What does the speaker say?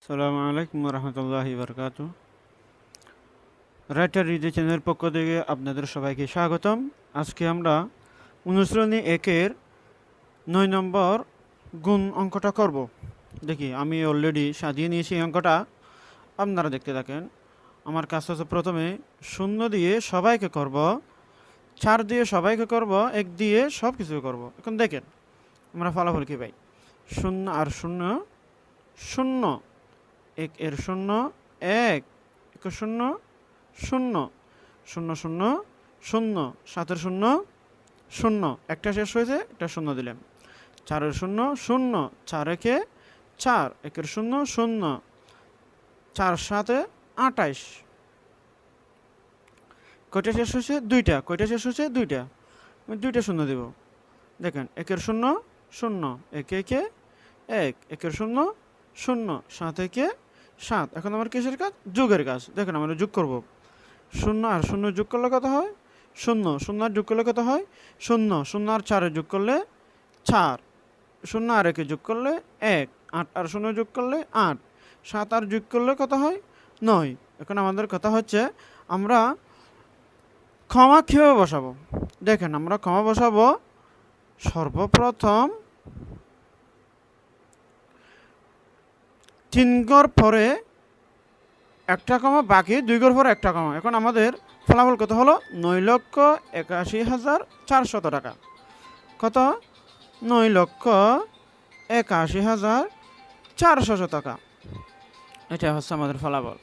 আসসালামু আলাইকুম রহমতুল্লাহি বারকাতু। রাইটার রিডি চ্যানেলের পক্ষ থেকে আপনাদের সবাইকে স্বাগতম। আজকে আমরা অনুশ্রেণী একের 9 নম্বর গুণ অঙ্কটা করব। দেখি আমি অলরেডি সাজিয়ে নিয়েছি অঙ্কটা, আপনারা দেখতে থাকেন। আমার কাজ হচ্ছে প্রথমে 0 দিয়ে সবাইকে করব, 4 দিয়ে সবাইকে করব, 1 দিয়ে সব কিছু করব। এখন দেখেন আমরা ফলাফল কী পাই। 0 আর 0 0, 1 এর 0 1, 1 এর 0 0, 0 0 0, 7 এর 0 0, একটা শেষ হয়েছে, একটা 0 দিলাম। 4 এর 0 0, 4 একে 4, 1 এর 0 0, 4 7 28। কয়টা শেষ হয়েছে? দুইটা। কয়টা শেষ হয়েছে? দুইটা। আমি দুইটা 0 দেব। দেখেন 1 এর 0 0, 1 একে 1, 1 এর 0 0, 7 একে 7। এখন আমার কিসের কাজ? যোগের কাজ। দেখেন আমরা যোগ করব। 0 আর 0 যোগ করলে কত হয়? 0 0 আর যোগ করলে কত হয়? 0 0 আর 4 যোগ করলে 4, 0 আর 1 যোগ করলে 1, 8 আর 0 যোগ করলে 8, 7 আর যোগ করলে কত হয়? 9। এখন আমাদের কথা হচ্ছে আমরা ক্ষমা কীভাবে বসাবো। দেখেন আমরা ক্ষমা বসাবো সর্বপ্রথম 3 ঘর পরে একটা কমা, বাকি 2 ঘর পরে একটা কমা। এখন আমাদের ফলাফল কত হলো? 9,81,400 টাকা। কত? 9,81,400 টাকা। এটা হচ্ছে আমাদের ফলাফল।